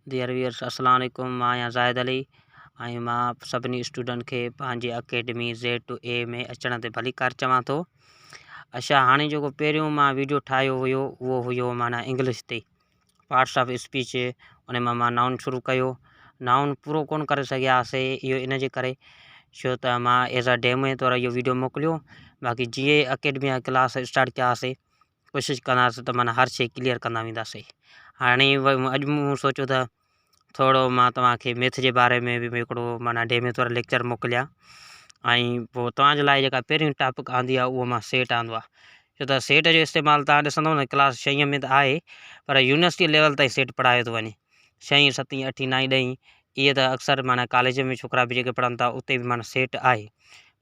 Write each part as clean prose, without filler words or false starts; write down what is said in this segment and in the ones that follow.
Dear viewers अस्सलाम वालेकुम। मां आहियां ज़ाहिद अली ऐं मां सभिनी स्टूडेंट खे पंहिंजी अकेडमी Z2A में अचण ते भलीकार चवां थो। अच्छा, हाणे जेको पहिरियों मां वीडियो ठाहियो हुयो उहो हुयो माना इंग्लिश ते पार्ट्स ऑफ स्पीच। उन मां नाउन शुरू कयो। नाउन पूरो कोन करे सघियासीं, इहो इन जे करे छो त मां एज़ अ डेमो तौरु इहो वीडियो मोकिलियो। बाक़ी जीअं अकेडमी जा क्लास स्टार्ट कयासीं कोशिशि कंदासीं त माना हर शइ क्लियर कंदा वेंदासीं। हाणे अॼु मूं सोचियो त थोरो मां तव्हांखे मैथ जे बारे में बि हिकिड़ो माना डेमो तौरु लेक्चर मोकिलियां ऐं पोइ तव्हांजे लाइ जेका पहिरियों टॉपिक आंदी आहे उहो मां सेट आंदो आहे। छो त सेट जो इस्तेमालु तव्हां ॾिसंदव न क्लास 6 में त आहे, पर यूनिवर्सिटी लेवल ताईं सेट पढ़ायो थो वञे। 6, 7, 8, 9, 10 इहे त अक्सर माना कॉलेज में छोकिरा बि जेके पढ़नि था उते बि माना सेट आहे।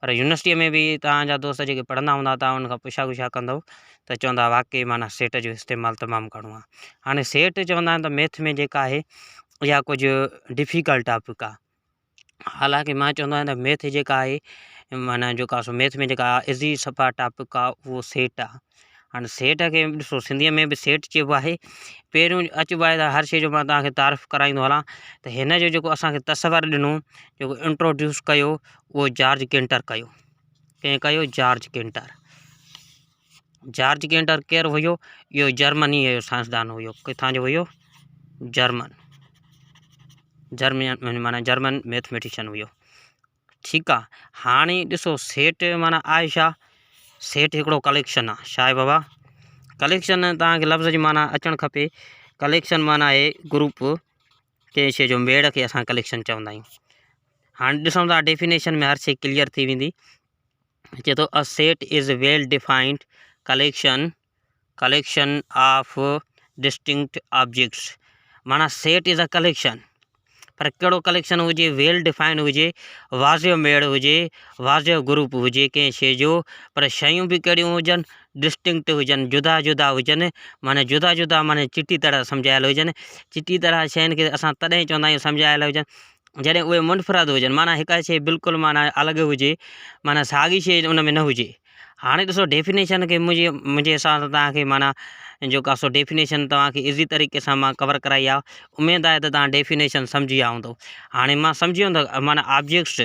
पर यूनिवर्सिटीअ में बि तव्हांजा दोस्त जेके पढ़ंदा हूंदा तव्हां उनखां पुछा कंदव त चवंदा वाक़ई माना सेट जो इस्तेमालु तमामु घणो आहे। हाणे सेट चवंदा आहिनि त मैथ में जेका आहे इहा कुझु डिफ़िकल्ट टॉपिक आहे। हालांकि मां चवंदो आहियां त मैथ जेका आहे माना जेका मैथ में जेका इज़ी सफ़ा टॉपिक आहे उहो सेट आहे। हाणे सेट खे ॾिसो सिंधीअ में बि सेट चइबो आहे। पहिरियों अचिबो आहे त हर शइ जो मां तव्हांखे तारीफ़ कराईंदो हलां त हिन जो जेको असांखे तसवर ॾिनो, जेको इंट्रोड्यूस कयो उहो जॉर्ज केंटर कयो। कंहिं कयो? George canter. जॉर्ज केंटर केरु हुयो? इहो जर्मनी जो साइंसदान हुयो। किथां जो हुयो? माना जर्मन मैथमेटिशियन हुयो। ठीकु आहे। हाणे ॾिसो सेट माना आहे छा? सेट हिकिड़ो कलेक्शन आहे। छा आहे बाबा? कलेक्शन तव्हांखे लफ़्ज़ जी माना अचणु खपे। कलेक्शन माना आहे ग्रुप, कंहिं शइ जो मेड़ खे असां कलेक्शन चवंदा आहियूं। हाणे ॾिसूं था डेफिनेशन में हर शइ क्लियर थी वेंदी। चए थो a set is well defined collection of distinct objects. माना सेट इज़ अ कलेक्शन, पर कहिड़ो कलेक्शन हुजे? वेल डिफाइंड हुजे, वाज़ियो मेड़ हुजे, वाज़ियो ग्रुप हुजे कंहिं शइ जो, पर शयूं बि कहिड़ियूं हुजनि? डिस्टिंक्ट हुजनि, जुदा जुदा हुजनि। माना जुदा जुदा माना चिटी तरह सम्झायल हुजनि। चिटी तरह शयुनि खे असां तॾहिं चवंदा आहियूं सम्झायल हुजनि जॾहिं उहे मुनफ़रद हुजनि, माना हिकु शइ बिल्कुलु माना अलॻि हुजे, माना साॻी शइ उन में न हुजे। हाणे ॾिसो डेफिनेशन खे मुंहिंजे हिसाब सां तव्हांखे माना जेका सो डेफिनेशन तव्हांखे इज़ी तरीक़े सां मां कवर कराई आहे। उमेदु आहे त तव्हां डेफिनेशन सम्झी विया हूंदो। हाणे मां सम्झी वेंदो माना ऑब्जेक्ट्स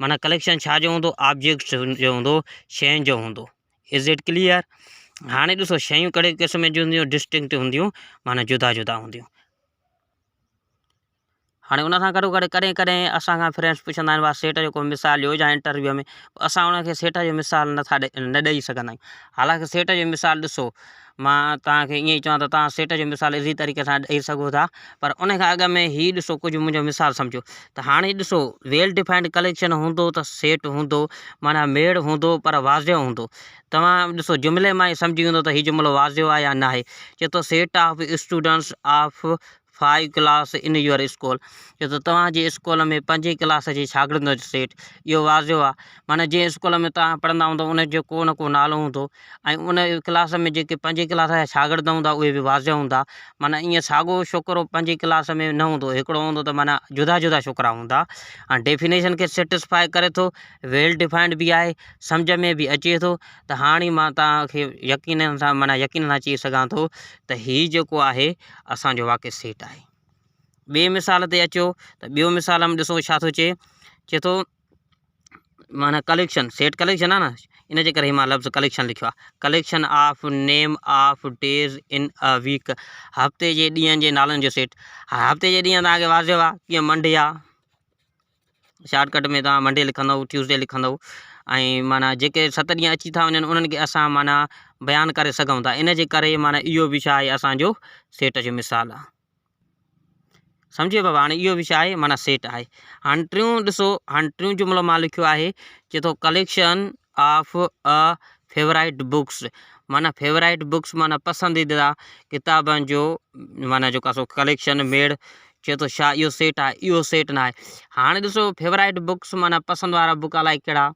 माना कलेक्शन छा जो हूंदो? ऑब्जेक्ट्स जो हूंदो, शयुनि जो हूंदो। Is it clear? हाणे ॾिसो शयूं कहिड़े क़िस्म जूं हूंदियूं? डिस्टिंक्ट हूंदियूं, माना जुदा जुदा हूंदियूं। हाणे उन सां गॾो गॾु कॾहिं कॾहिं असांखां फ्रेंड्स पुछंदा आहिनि भाउ सेट जो को मिसाल ॾियो या इंटरव्यू में, असां उनखे सेट जो मिसाल न ॾेई सघंदा आहियूं। हालांकि सेट जो मिसाल ॾिसो, मां तव्हांखे ईअं ई चवां त तव्हां सेट जो मिसाल इज़ी तरीक़े सां ॾेई सघो था, पर उनखां अॻु में ही ॾिसो कुझु मुंहिंजो मिसाल सम्झो त हाणे ॾिसो वेल डिफाइंड कलेक्शन हूंदो त सेट हूंदो, माना मेड़ हूंदो पर वाज़ियो हूंदो। तव्हां ॾिसो जुमिले मां ई सम्झी वेंदो त हीउ जुमिलो वाज़ियो आहे या न आहे। चए थो set of students of 5 class in your school. चए थो तव्हांजे स्कूल में 5 क्लास जे शागिर्दनि जो सेट, इहो वाज़ियो आहे। माना जंहिं स्कूल में तव्हां पढ़ंदा हूंदो उनजो को न को नालो हूंदो, ऐं उन क्लास में जेके 5 क्लास जा शागिर्द हूंदा उहे बि वाज़ियो हूंदा। माना ईअं साॻियो छोकिरो 5 क्लास में न हूंदो, हिकिड़ो हूंदो त माना जुदा जुदा छोकिरा हूंदा। ऐं डेफिनेशन खे सेटिस्फाई करे थो, वेल डिफाइंड बि आहे, सम्झ में बि अचे थो। त हाणे मां तव्हांखे यकीन सां चई सघां थो त हीउ जेको आहे असांजो वाक़ई सेट आहे। ॿिए मिसाल ते अचो त ॿियो मिसाल में ॾिसो छा थो चए थो माना कलेक्शन, सेट कलेक्शन आहे न, इन जे करे मां लफ़्ज़ कलेक्शन लिखियो आहे। Collection of name of days इन अ वीक। हफ़्ते जे ॾींहंनि जे नालनि जो सेट। हफ़्ते जे ॾींहं तव्हांखे वाज़ियो आहे, कीअं मंडे आहे, शॉर्टकट में तव्हां मंडे लिखंदव, ट्यूसडे लिखंदव, ऐं माना जेके 7 ॾींहं अची था वञनि उन्हनि खे असां माना बयानु करे सघूं था। इन जे करे माना इहो बि छा आहे असांजो सेट जो मिसाल आहे। सम्झो बाबा? हाणे इहो बि छा आहे माना सेट आहे। हाणे टियों जुमिलो मां लिखियो आहे। चए थो collection of a favourite books. माना फेवराइट बुक्स माना पसंदीदा किताबनि जो माना जेका सो कलेक्शन मेड़। चए थो छा इहो सेट आहे? इहो सेट न आहे। हाणे ॾिसो फेवराइट बुक्स माना पसंदि वारा बुक अलाए कहिड़ा,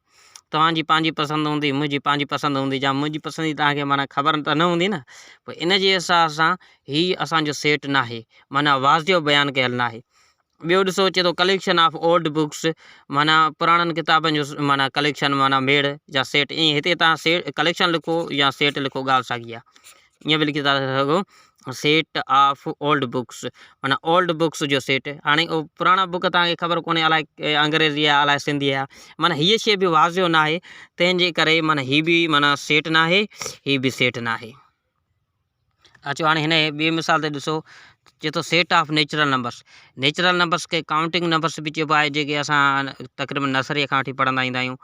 तव्हांजी पंहिंजी पसंदि हूंदी, मुंहिंजी पंहिंजी पसंदि हूंदी, या मुंहिंजी पसंदि तव्हांखे माना ख़बर त न हूंदी न। पोइ इन जे हिसाब सां हीउ असांजो सेट न आहे, माना वाज़ियो बयानु कयल न आहे। ॿियो ॾिसो चए थो कलेक्शन ऑफ ओल्ड बुक्स, माना पुराणनि किताबनि जो माना कलेक्शन माना मेड़ या सेट। ईअं हिते तव्हां सेट कलेक्शन लिखो या सेट लिखो, ॻाल्हि साॻी आहे। ईअं बि लिखी था सघो सेट ऑफ ओल्ड बुक्स माना ओल्ड बुक्स जो सेट हाणे पुराणा बुक तव्हांखे ख़बर कोन्हे अलाए अंग्रेज़ी आहे अलाए सिंधी आहे माना हीअ शइ बि वाज़ियो न आहे तंहिंजे करे माना हीअ बि माना सेट न आहे हीअ बि सेट न आहे। अचो हाणे हिन ॿी मिसाल ते ॾिसो चए थो सेट ऑफ नेचुरल नंबर्स खे काउंटिंग नंबर्स बि चइबो आहे जेके असां तक़रीबन नर्सरीअ खां वठी पढ़ंदा ईंदा आहियूं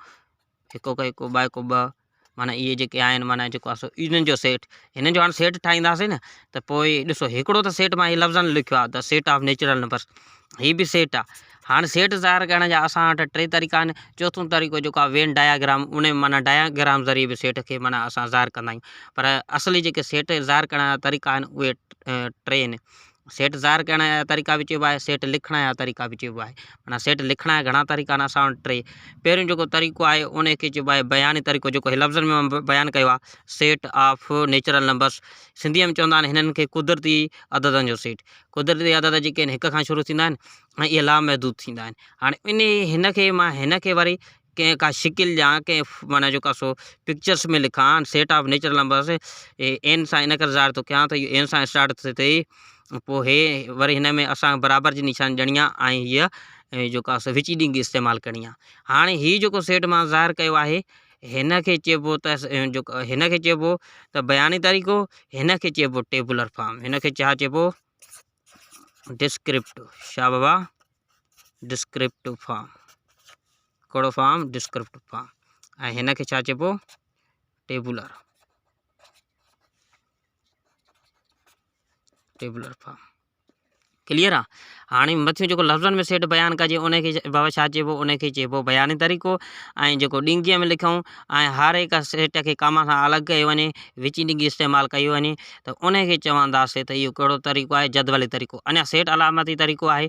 हिकु खां हिकु ॿ खां ॿ माना इहे जेके आहिनि माना जेको आहे सो इन्हनि जो सेट हिननि जो हाणे सेट ठाहींदासीं न त पोइ ॾिसो हिकिड़ो त सेट मां हीअ लफ़्ज़नि लिखियो आहे the set of natural numbers हीअ बि सेट आहे। हाणे सेट ज़ाहिर करण जा असां वटि टे तरीक़ा आहिनि। चोथों तरीक़ो जेको आहे वेन डायाग्राम उन माना डायाग्राम ज़रिए बि सेट खे माना असां ज़ाहिर कंदा आहियूं पर असली जेके सेट ज़ाहिर करण जा तरीक़ा आहिनि उहे टे आहिनि। सेट ज़ाहिर करण जा तरीक़ा बि चइबो आहे सेट लिखण जा तरीक़ा बि चइबो आहे माना सेट लिखण जा घणा तरीक़ा आहिनि असां वटि टे। पहिरियों जेको तरीक़ो आहे उनखे चइबो आहे बयानी तरीक़ो जेको लफ़्ज़नि में मां बयानु कयो आहे सेट ऑफ नेचुरल नंबर्स सिंधीअ में चवंदा आहिनि हिननि खे कुदरती अददनि जो सेट। कुदरती अदद जेके आहिनि हिक खां शुरू थींदा आहिनि ऐं इहे लामहदूद थींदा आहिनि। हाणे हिनखे मां हिनखे वरी कंहिं का शिकिल या कंहिं माना जेको आहे सो पिक्चर्स में लिखां set of natural numbers N सां इन करे ज़ाहिर थो कयां त इहो एन सां स्टार्ट थिए पोइ हे वरी हिन में असां बराबरि जी निशानी ॾियणी आहे ऐं हीअ जेको आहे सो विची ॾींगी इस्तेमालु करणी आहे। हाणे हीअ जेको सेट मां ज़ाहिर कयो आहे हिनखे चइबो त जेको हिनखे चइबो त बयानी तरीक़ो हिनखे चइबो टेबुलर फॉर्म हिनखे छा चइबो डिस्क्रिप्टिव छा बाबा डिस्क्रिप्टिव फॉर्म कहिड़ो फॉर्म डिस्क्रिप्टिव फॉर्म ऐं हिनखे छा चइबो टेबुलर फॉर्म क्लियर आहे। हाणे मथे जेको लफ़्ज़नि में सेट बयानु कजे उनखे बाबा छा चइबो उनखे चइबो बयानी तरीक़ो ऐं जेको ॾींगीअ में लिखूं ऐं हर हिक सेट खे कामा सां अलॻि कयो वञे विची ॾींगी इस्तेमालु कयो वञे त उनखे चवंदासीं त इहो कहिड़ो तरीक़ो आहे जदवली तरीक़ो। अञा सेट अलामती तरीक़ो आहे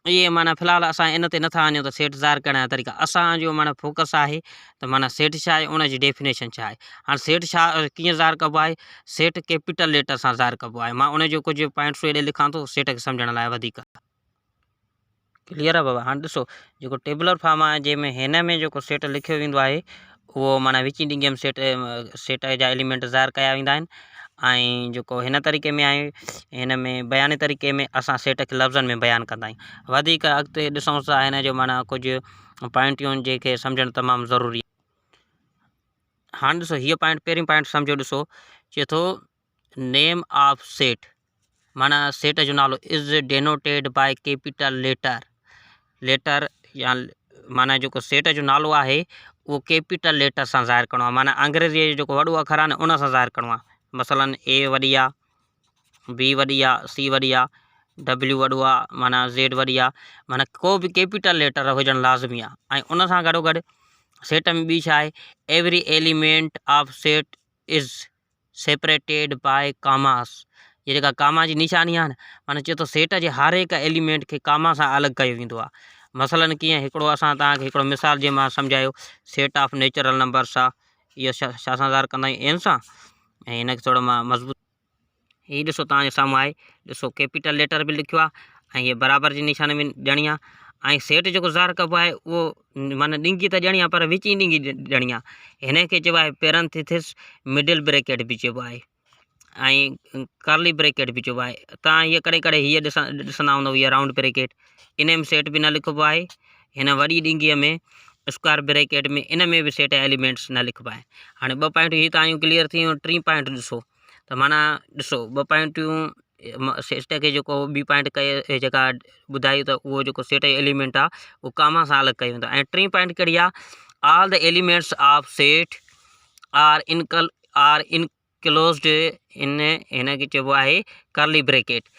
इहे माना फ़िलहालु असां इन ते नथा वञूं त सेट ज़ाहिर करण जा तरीक़ा असांजो माना फोकस आहे त माना सेट छा आहे उनजी डेफिनेशन छा आहे। हाणे सेट छा कीअं ज़ाहिर कबो आहे सेट कैपिटल लेटर सां ज़ाहिर कबो आहे। मां उनजो कुझु पॉइंट्स हेॾे लिखां थो सेट खे सम्झण लाइ वधीक क्लियर आहे बाबा। हाणे ॾिसो जेको टेबुलर फॉर्म आहे जंहिंमें हिन में जेको सेट लिखियो वेंदो आहे उहो माना विची ॾींगे में सेट जा एलिमेंट ज़ाहिर कया वेंदा आहिनि ऐं जेको हिन तरीक़े में आहे हिन में बयानी तरीक़े में असां सेट खे लफ़्ज़नि में बयानु कंदा आहियूं। वधीक अॻिते ॾिसूं था हिन जो माना कुझु पॉइंटियूं जेके सम्झणु तमामु ज़रूरी आहे। हाणे ॾिसो हीअ पॉइंट पहिरीं पॉइंट सम्झो ॾिसो चए थो नेम ऑफ सेट माना सेट जो नालो is denoted by capital letter या माना जेको सेट जो नालो आहे उहो कैपिटल लेटर सां ज़ाहिर करिणो आहे माना अंग्रेज़ीअ जो जेको वॾो अखर आहे न उन सां ज़ाहिर करिणो आहे। मसलन ए वॾी आहे बी वॾी आहे सी वॾी आहे डब्ल्यू वॾो आहे माना ज़ेड वॾी आहे माना को बि कैपिटल लेटर हुजणु लाज़मी आहे। ऐं उन सां गॾोगॾु सेट में ॿी छा आहे every element of set is separated by commas ये जेका कामा जी निशानी आहे न माना चए थो सेट जे हर हिकु एलिमेंट खे कामा सां अलॻि कयो वेंदो आहे। मसलन कीअं हिकिड़ो असां तव्हांखे हिकिड़ो मिसाल जीअं मां सम्झायो सेट ऑफ नेचुरल नंबर्स आहे इहो छा सां ज़ाहिर कंदा आहियूं एन सां ऐं हिनखे थोरो मां मज़बूत हीअ ॾिसो तव्हांजे साम्हूं आहे ॾिसो कैपिटल लेटर बि लिखियो आहे ऐं हीअ बराबरि जी निशानी बि ॾियणी आहे ऐं सेट जेको ज़ाहिर कबो आहे उहो माना ॾींगी त ॾियणी आहे पर विची ॾींगी ॾियणी आहे। हिनखे चइबो आहे पेरेंथेसिस मिडिल ब्रैकेट बि चइबो आहे ऐं कर्ली ब्रैकेट बि चइबो आहे। तव्हां हीअ कॾहिं हीअ ॾिसंदा हूंदव हीअ राउंड ब्रैकेट इन में सेट बि न लिखिबो आहे हिन वॾी ॾींगीअ में स्क्वायर ब्रैकेट में इन में बि सेट एलिमेंट्स न लिखिबा आहिनि। हाणे ॿ पॉइंट हीअ तव्हांजूं क्लियर थी वियूं। टी पॉइंट ॾिसो त माना ॾिसो ॿ पॉइंटियूं सेट खे जेको ॿी पॉइंट कई जेका ॿुधाई त उहो जेको सेट जो एलिमेंट आहे उहो कामा सां अलॻि कयो वेंदो आहे। ऐं टी पॉइंट कहिड़ी आहे all the elements of set are enclosed in हिनखे चइबो आहे कर्ली ब्रैकेट।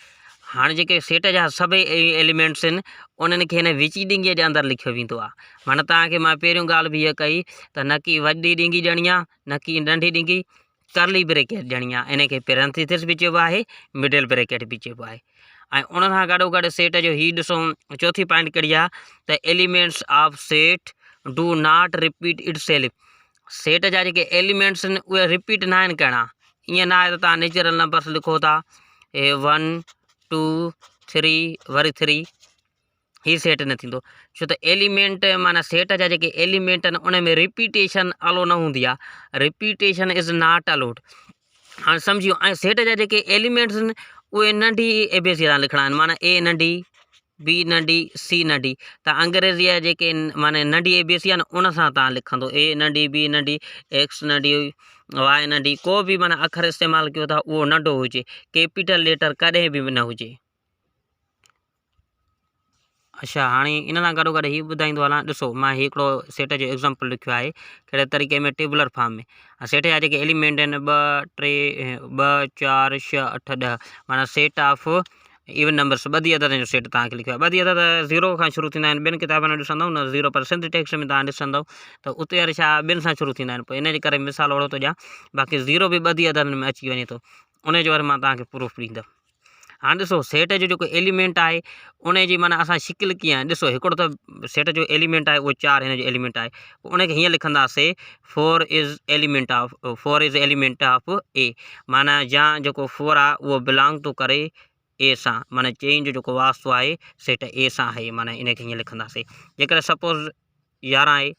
हाणे जेके सेट जा सभई एलिमेंट्स आहिनि उन्हनि खे हिन विची ॾींगीअ जे अंदरि लिखियो वेंदो आहे। माना तव्हांखे मां पहिरियों ॻाल्हि बि इहा कई त न की वॾी ॾींगी ॾियणी आहे न की नंढी ॾींगी कर्ली ब्रैकेट ॾियणी आहे इनखे पेरेंथेसिस बि चइबो आहे मिडिल ब्रैकेट बि चइबो आहे। ऐं उन सां गॾोगॾु सेट जो हीअ ॾिसूं चौथी पॉइंट कहिड़ी आहे त elements of set do not repeat it self set जा जेके एलिमेंट्स आहिनि उहे रिपीट न आहिनि करिणा। ईअं न आहे त तव्हां नेचुरल नंबर्स लिखो था 1 2 3 वरी 3 हीअ सेट न थींदो छो त एलिमेंट माना सेट जा जेके एलिमेंट आहिनि उन में रिपीटेशन अलो न हूंदी आहे रिपीटेशन इज़ नॉट अलोड। हाँ समझियो। सेट जा जेके एलिमेंट्स आहिनि उहे नंढी एबीसी सां लिखणा आहिनि, माना ए नंढी, बी नंढी, सी नंढी। त अंग्रेज़ी जा जेके माने नंढी एबीसी आहे न उन सां तव्हां लिखंदो, ए नंढी, बी नंढी, एक्स नंढी, वाई नंढी। को बि माना अखर इस्तेमालु कयो था उहो नंढो हुजे, कैपिटल लेटर कॾहिं बि न हुजे। अच्छा, हाणे इन सां गॾोगॾु हीअ ॿुधाईंदो हलां। ॾिसो मां हिकिड़ो सेट जो एग्ज़ाम्पल लिखियो आहे कहिड़े तरीक़े में, टेबुलर फॉर्म में। सेट जा जेके एलिमेंट आहिनि 2, 3, 2, 4, 6, 8, 10, माना सेट ऑफ इवन नंबर्स, ॿधी अददनि जो सेट तव्हांखे लिखियो आहे। ॿधी अदद 0 खां शुरू थींदा आहिनि, ॿियनि किताबनि में ॾिसंदव न 0 पर सिंध टेक्स्ट में तव्हां ॾिसंदव त उते वरी छा ॿियनि सां शुरू थींदा आहिनि। पोइ इन जे करे मिसाल ओड़ो थो ॾियां, बाक़ी 0 बि ॿधी अददनि में अची वञे थो, उनजो वरी मां तव्हांखे प्रूफ ॾींदुमि। हाणे ॾिसो सेट जो जेको एलिमेंट आहे उन जी माना असां शिकिल कीअं आहे। ॾिसो हिकिड़ो त सेट जो एलिमेंट आहे उहो 4 हिन जो एलिमेंट आहे, उनखे हीअं लिखंदासीं 4 इज़ एलिमेंट ऑफ ए, माना या जेको 4 आहे उहो बिलोंग थो करे ए सां, माना चेन जो जेको वास्तो आहे सेट ए सां आहे, माना इनखे हीअं लिखंदासीं। जेकॾहिं सपोज़ 11 आहे,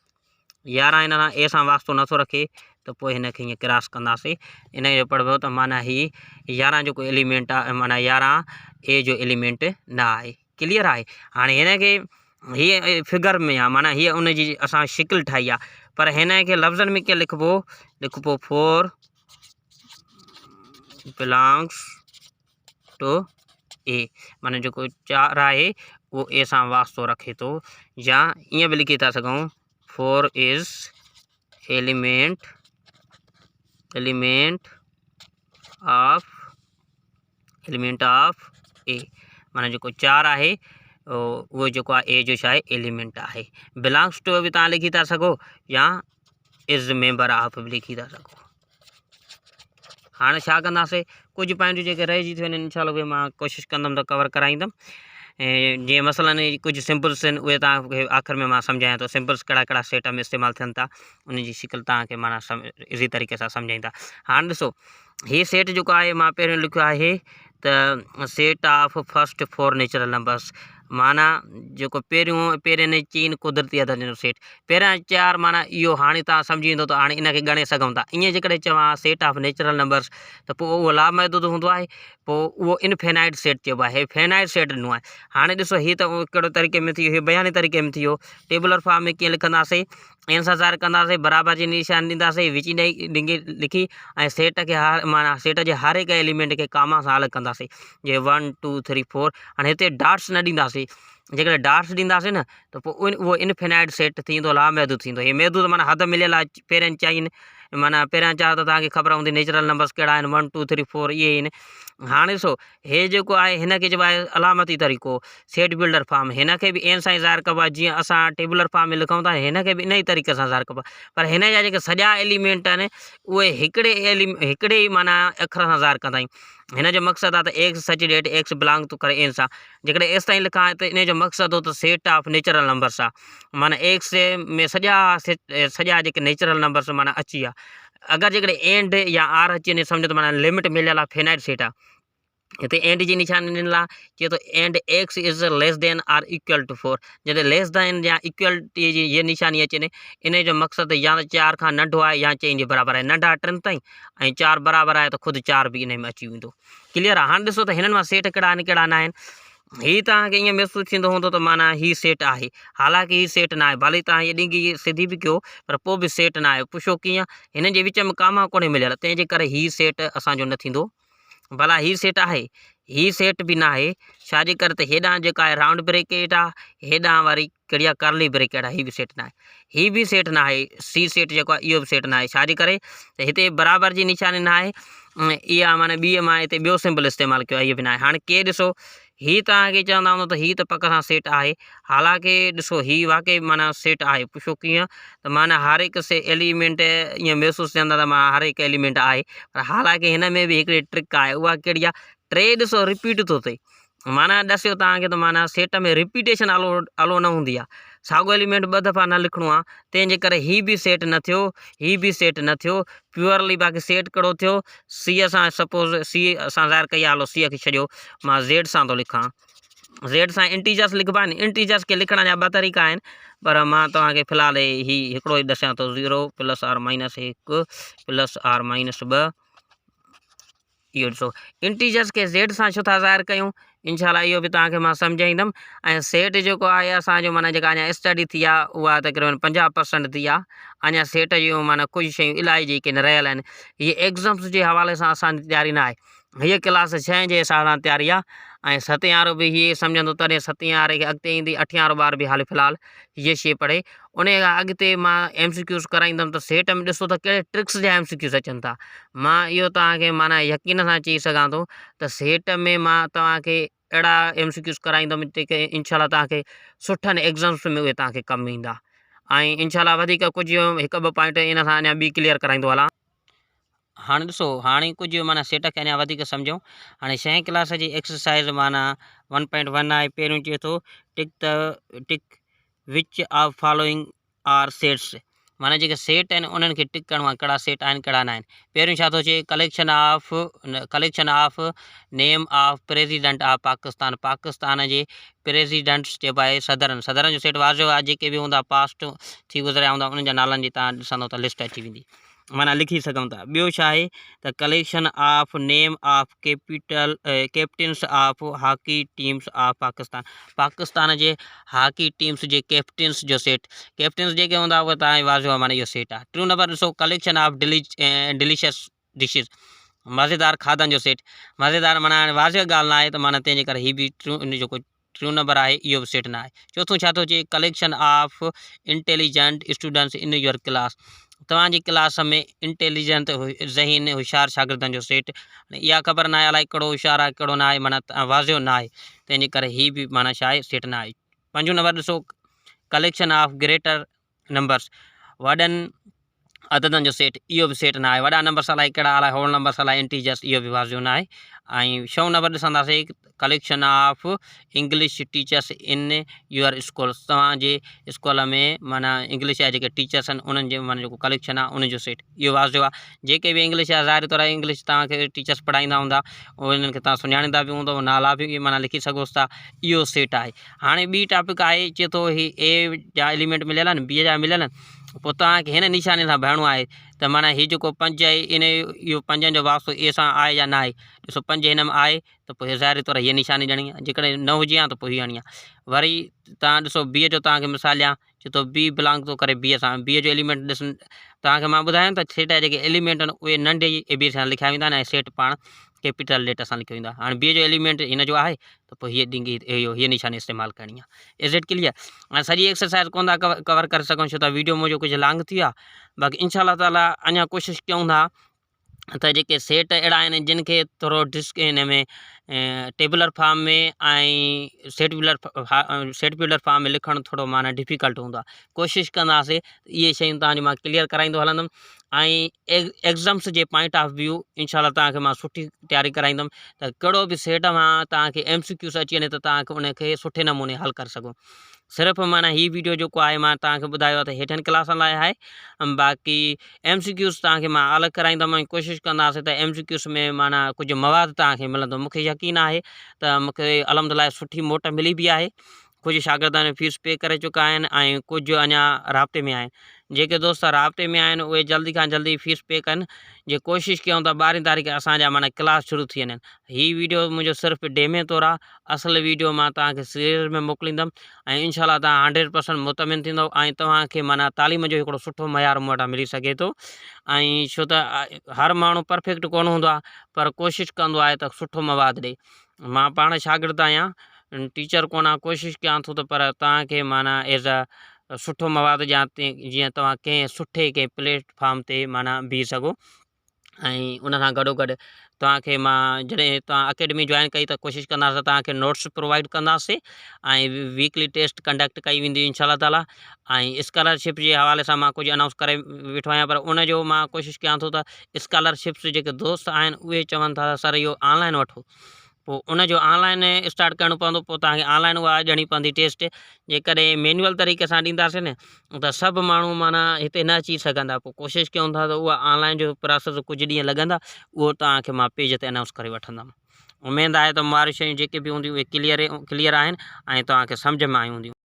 11 हिन सां ए सां वास्तो नथो रखे त पोइ हिनखे हीअं क्रॉस कंदासीं। इन जो पढ़बो त माना ही 11 जेको एलिमेंट आहे, माना 11 ए जो एलिमेंट न आहे। क्लियर आहे। हाणे हिनखे हीअ फिगर में आहे, माना हीअ उनजी असां शिकिल ठाही आहे, पर हिनखे लफ़्ज़नि में कीअं लिखिबो, 4 बिलोंग्स टू ए, माना जेको 4 आहे उहो ए सां वास्तो रखे थो। या ईअं बि लिखी था सघूं 4 इज़ एलिमेंट ऑफ ए, माना जेको 4 आहे उहो जेको आहे ए जो छा आहे एलिमेंट आहे। बिलोंग्स टू बि तव्हां लिखी था सघो या इज़ मेंबर ऑफ बि लिखी था सघो। हाणे छा कंदासीं, कुझु पॉइंट जेके रहिजी थियूं आहिनि इंशाअल्लाह उहे मां कोशिशि कंदुमि त कवर कराईंदुमि। ऐं जीअं मसलन कुझु सिंपल्स आहिनि उहे तव्हांखे आख़िर में मां सम्झायां थो, सिंपल्स कहिड़ा कहिड़ा सेट में इस्तेमालु थियनि था, उनजी शिकिल तव्हांखे माना इज़ी तरीक़े सां सम्झाईंदा। हाणे ॾिसो हीअ सेट जेको आहे मां पहिरियों लिखियो आहे त set of first 4 natural numbers, माना जेको पहिरियों चीन कुदरती अदद जो सेट, पहिरियां 4 माना इहो हाणे तव्हां सम्झी वेंदो त हाणे इनखे ॻणे सघूं था। ईअं जेकॾहिं चवां सेट ऑफ नेचुरल नंबर्स त पोइ उहो लामहदूद हूंदो आहे, पोइ उहो इनफिनाइट सेट चइबो आहे, फिनाइट सेट ॾिनो आहे। हाणे ॾिसो हीअ त कहिड़ो तरीक़े में थी वियो, हीअ बयानी तरीक़े में थी वियो। टेबुलर फॉर्म में कीअं लिखंदासीं, एन सां ज़ाहिर कंदासीं, बराबरि जी निशान ॾींदासीं, विची लिखी ऐं सेट खे माना सेट जे हर हिकु एलिमेंट खे कामा सां अलॻि कंदासीं, जीअं 1 2 3 4। हाणे हिते डॉट्स न ॾींदासीं, जेकॾहिं डॉट्स ॾींदासीं न त पोइ उहो इनफिनाइट सेट थींदो, लामहदूद थींदो। हीअ महदूद माना हद मिलियल आहे, पहिरियनि चईनि माना पहिरियां 4 त तव्हांखे ख़बर हूंदी नेचुरल नंबर्स कहिड़ा आहिनि, 1 2 3 4 इहे आहिनि। हाणे ॾिसो हे जेको आहे हिनखे चइबो आहे अलामती तरीक़ो, सेट बिल्डर फॉर्म। हिनखे बि एन सां ई ज़ाहिर कबो आहे, जीअं असां टेबुलर फॉर्म में लिखूं था हिनखे बि इन ई तरीक़े सां ज़ाहिर कबो आहे, पर हिन जा जेके सॼा एलिमेंट आहिनि उहे हिकिड़े ई माना अखर सां ज़ाहिर कंदा आहियूं। हिन जो मक़सदु आहे त एक्स सच डेट एक्स बिलोंग थो करे एन सां, जेकॾहिं एस ताईं लिखां त इन जो मक़सदु हो त सेट ऑफ नेचुरल नंबर्स आहे, माना एक्स में सॼा जेके नेचुरल नंबर्स माना अची विया। अगरि जेकॾहिं एंड या आर अची वञे सम्झो त माना लिमिट मिलियल आहे, फिनाइट सेट आहे। हिते एंड जी निशानी ॾिनल आहे, चए थो and X is less than or equal to 4, जॾहिं लेस देन या इक्वलिटी जी ये निशानी अचे ने इन जो मक़सदु या त 4 खां नंढो आहे या चई जे बराबरि आहे, नंढा 3 ताईं ऐं 4 बराबरि आहे त ख़ुदि 4 बि इन में अची वेंदो। क्लियर आहे। हाणे ॾिसो त हिननि मां सेट कहिड़ा आहिनि कहिड़ा न आहिनि। हीअ तव्हांखे ईअं महसूसु थींदो हूंदो त माना हीअ सेट आहे, हालांकि हीअ सेट न आहे, भले तव्हां हीअ ॾिंगी सिधी बि कयो पर पोइ बि सेट न आहे। पुछो कीअं, हिननि जे विच में कामा कोन्हे मिलियल, तंहिंजे करे हीअ सेट असांजो न थींदो। भला हीअ सेट आहे, हीअ सेट बि न आहे, छाजे करे त हेॾां जेका आहे राउंड ब्रेकेट आहे, हेॾां वारी कहिड़ी आहे करली ब्रेकेट आहे, हीअ बि सेट न आहे। हीअ बि सेट न आहे, सी सेट जेको आहे इहो बि सेट न आहे, छाजे करे त हिते बराबरि जी निशानी न आहे, इहा माना ॿी मां हिते ॿियो सिंबल इस्तेमालु कयो आहे, इहो बि न आहे। हाणे के ॾिसो हीअ तव्हांखे चवंदा हूंदो त हीअ त पक सां सेट आहे, हालांकि ॾिसो हीअ वाक़ई माना सेट आहे। पुछो कीअं, त माना हर हिकु एलिमेंट ईअं महसूसु थियंदा त माना हर हिकु एलिमेंट आहे, पर हालांकि हिन में बि हिकिड़ी ट्रिक आहे, उहा कहिड़ी आहे, 3 ॾिसो रिपीट थो थिए, माना ॾसियो तव्हांखे त माना सेट में रिपीटेशन अलो न हूंदी आहे, साॻियो एलिमेंट 2 दफ़ा न लिखिणो आहे, तंहिंजे करे हीअ बि सेट न थियो, हीअ बि सेट न थियो प्योरली। बाक़ी सेट कहिड़ो थियो, सी सां, सपोज़ सी असां ज़ाहिर कई आहे, हलो सी खे छॾियो, मां ज़ेड सां थो लिखां, ज़ेड सां इंटीजर्स लिखबा आहिनि, इंटीजर्स खे लिखण जा 2 तरीक़ा आहिनि, पर मां तव्हांखे फ़िलहाल हीअ हिकिड़ो ई ॾसियां थो, 0 + r - 1 + r - 2 इहो ॾिसो इंटीजर्स खे ज़ेड सां छो था ज़ाहिर कयूं, इंशाल्लाह इहो बि तव्हांखे मां सम्झाईंदुमि। ऐं सेट जेको आहे असांजो माना जेका अञा स्टडी थी आहे उहा तक़रीबन 50% थी आहे। अञा सेट जूं माना कुझु शयूं इलाही जेके रहियल आहिनि। हीअ एग्ज़ाम्स जे हवाले सां असांजी तयारी न आहे। हीअ क्लास 6 जे हिसाब सां तयारी आहे। ऐं 7 वारो बि हीअ सम्झंदो तॾहिं 7 वारे खे अॻिते ईंदी। 8 वारो ॿार बि हाल फ़िलहालु हीअ शइ पढ़े। उन खां अॻिते मां MCQs कराईंदुमि त सेट में ॾिसो त कहिड़े ट्रिक्स जा MCQs अचनि था। मां इहो तव्हांखे माना यकीन सां चई सघां थो त सेट में मां तव्हांखे अहिड़ा MCQs कराईंदुमि जेके इंशाल्लाह तव्हांखे सुठनि एग्ज़ाम्स में उहे तव्हांखे कमु ईंदा। ऐं इंशाल्लाह वधीक कुझु हिकु ॿ पॉइंट इन सां अञा ॿी क्लियर कराईंदो हलां। हाणे ॾिसो हाणे कुझु माना सेट खे अञा वधीक सम्झूं। हाणे 6 क्लास जी एक्सरसाइज़ माना 1.1 आहे। पहिरियों चए थो टिक which of following R sets, माना जेके सेट आहिनि उन्हनि खे टिक करिणो आहे कहिड़ा सेट आहिनि कहिड़ा न आहिनि। पहिरियों छा थो चए collection of name of president of Pakistan, Pakistan जे प्रेसिडेंट्स चइबो आहे सदरनि जो सेट वाज़ियो आहे। जेके बि हूंदा पास्ट थी गुज़रिया हूंदा उन्हनि जा नालनि जी तव्हां ॾिसंदो त लिस्ट अची वेंदी, माना लिखी सघूं था। ॿियो छा आहे त collection of name of captains of hockey teams of Pakistan, Pakistan J hockey teams J captains जो सेट, कैप्टन्स जेके हूंदा उहे तव्हांखे वाज़ियो आहे, माना इहो सेट आहे। टियों नंबर ॾिसो कलेक्शन ऑफ डिलीशियस डिशिज़, मज़ेदार खाधनि जो सेट। मज़ेदार माना वाज़िव ॻाल्हि न आहे त माना तंहिंजे करे हीअ बि जेको टियों नंबर आहे इहो बि सेट न आहे। चौथों छा थो चए collection of intelligent students in your class, तव्हांजी क्लास में इंटेलिजेंट ज़हीन होशियार शागिर्दनि जो सेट। इहा ख़बर न आहे अलाए कहिड़ो होशियारु आहे कहिड़ो न आहे, माना वाज़ियो न आहे, तंहिंजे करे हीअ बि माना छा आहे सेट न आहे। 5 नंबर ॾिसो कलेक्शन ऑफ ग्रेटर नंबर्स, वॾनि अददनि जो सेट, इहो बि सेट न आहे। वॾा नंबर्स अलाए कहिड़ा अलाए होल नंबर्स अलाए इंटीजर्स, इहो बि वाज़ियो न आहे। ऐं 6 नंबर ॾिसंदासीं collection of English teachers in your school, तव्हांजे स्कूल में माना इंग्लिश जा जेके टीचर्स आहिनि उन्हनि जो माना जेको कलेक्शन आहे उनजो सेट, इहो वाज़ियो आहे। जेके बि इंग्लिश जा ज़ाहिर तौर इंग्लिश तव्हांखे टीचर्स पढ़ाईंदा हूंदा उन्हनि खे तव्हां सुञाणींदा बि हूंदव, नाला बि माना लिखी सघोसि था, इहो सेट आहे। हाणे ॿी टॉपिक आहे, चए थो ही ए जा एलिमेंट मिलियल आहिनि, बी जा मिलियल आहिनि, पोइ तव्हांखे हिन निशानी सां भरिणो आहे त माना हीअ जेको 5 आहे इन इहो 5 जो वास्तो ए सां आहे या न आहे। ॾिसो 5 हिन में आहे त पोइ ज़ाहिर तौर हीअ निशानी ॾियणी आहे, जेकॾहिं न हुजे हा त पोइ हीअ हणी आहे। वरी तव्हां ॾिसो बी जो तव्हांखे मिसाल ॾियां, चए थो बी बिलोंग थो करे बी सां, बी जो एलिमेंट ॾिस तव्हांखे मां ॿुधायां त सेट जा जेके एलिमेंट आहिनि उहे नंढे AB सां लिखिया वेंदा आहिनि ऐं सेट पाण कैपिटल लेटर सां लिखियो वेंदो आहे। हाणे बी जो एलिमेंट हिन जो आहे त पोइ हीअ निशानी इस्तेमालु करणी आहे। Is it clear? हाणे सॼी एक्सरसाइज़ कोन था कवर करे सघूं छो त वीडियो मुंहिंजो कुझु लॉन्ग थी आहे। बाक़ी इंशाल्लाह ताला अञा कोशिशि कयूं था त जेके सेट अहिड़ा आहिनि जिन खे थोरो हिन में टेबुलर फॉर्म में ऐं सेटब्यूलर फॉर्म में लिखणु थोरो माना डिफ़िकल्ट हूंदो आहे। कोशिशि कंदासीं इहे शयूं तव्हांजी मां क्लियर कराईंदो हलंदुमि। ऐं exams J point of view इंशाल्लाह तव्हांखे मां सुठी तयारी कराईंदुमि त कहिड़ो बि सेट मां तव्हांखे MCQs अची वञे त तव्हांखे उनखे सुठे नमूने हल करे सघो। सिर्फ़ु माना हीअ वीडियो जेको आहे मां तव्हांखे ॿुधायो आहे त हेठनि क्लासनि लाइ आहे, बाक़ी MCQs तव्हांखे मां अलॻि कराईंदुमि। ऐं कोशिशि कंदासीं त MCQs में माना कुझु मवाद तव्हांखे मिलंदो। मूंखे यकीन आहे त मूंखे अल्हम्दुलिल्लाह सुठी मोट मिली बि आहे। कुझु शागिर्दनि फीस पे करे चुका आहिनि ऐं कुझु अञा राब्ते में आहिनि। जेके दोस्त राब्ते में आहिनि उहे जल्दी खां जल्दी फीस पे कनि। जे कोशिशि कयूं त 12 तारीख़ असांजा माना क्लास शुरू थी वञनि। हीअ वीडियो मुंहिंजो सिर्फ़ु डेमे तौरु आहे, असुलु वीडियो मां तव्हांखे सीरियल में मोकिलींदुमि ऐं इंशाल्लाह तव्हां 100% मुतमिन थींदव ऐं तव्हांखे माना तालीम जो हिकिड़ो सुठो मयार मूं वटां मिली सघे थो। ऐं छो त हर माण्हू परफेक्ट कोन हूंदो आहे, पर कोशिशि कंदो आहे त सुठो मवाद ॾिए। मां पाण शागिर्दु आहियां, टीचर कोन आहियां, कोशिशि कयां थो त पर तव्हांखे माना एज़ अ सुठो मवाद ॾियां जीअं तव्हां कंहिं सुठे कंहिं प्लेटफॉर्म ते माना बीह सघो। ऐं उन सां गॾोगॾु तव्हांखे मां जॾहिं तव्हां अकेडमी जॉइन कई त कोशिशि कंदासीं तव्हांखे नोट्स प्रोवाइड कंदासीं ऐं वीकली टेस्ट कंडक्ट कई वेंदी इंशाल्लाह ताला। ऐं स्कॉलरशिप जे हवाले सां मां कुझु अनाउंस करे वेठो आहियां, पर उनजो मां कोशिशि कयां थो त स्कॉलरशिप्स जेके दोस्त आहिनि उहे चवनि था सर इहो ऑनलाइन वठो, पोइ उनजो ऑनलाइन स्टार्ट करिणो पवंदो। पोइ तव्हांखे ऑनलाइन उहा ॾियणी पवंदी टेस्ट। जेकॾहिं मैनुअल तरीक़े सां ॾींदासीं न त सभु माण्हू माना हिते न अची सघंदा। पोइ कोशिशि कयूं था त उहा ऑनलाइन जो प्रोसेस कुझु ॾींहं लॻंदा, उहो तव्हांखे मां पेज ते अनाउंस करे वठंदुमि। उमेदु आहे त वारियूं शयूं जेके बि हूंदियूं उहे क्लियर आहिनि ऐं तव्हांखे सम्झ में आयूं हूंदियूं।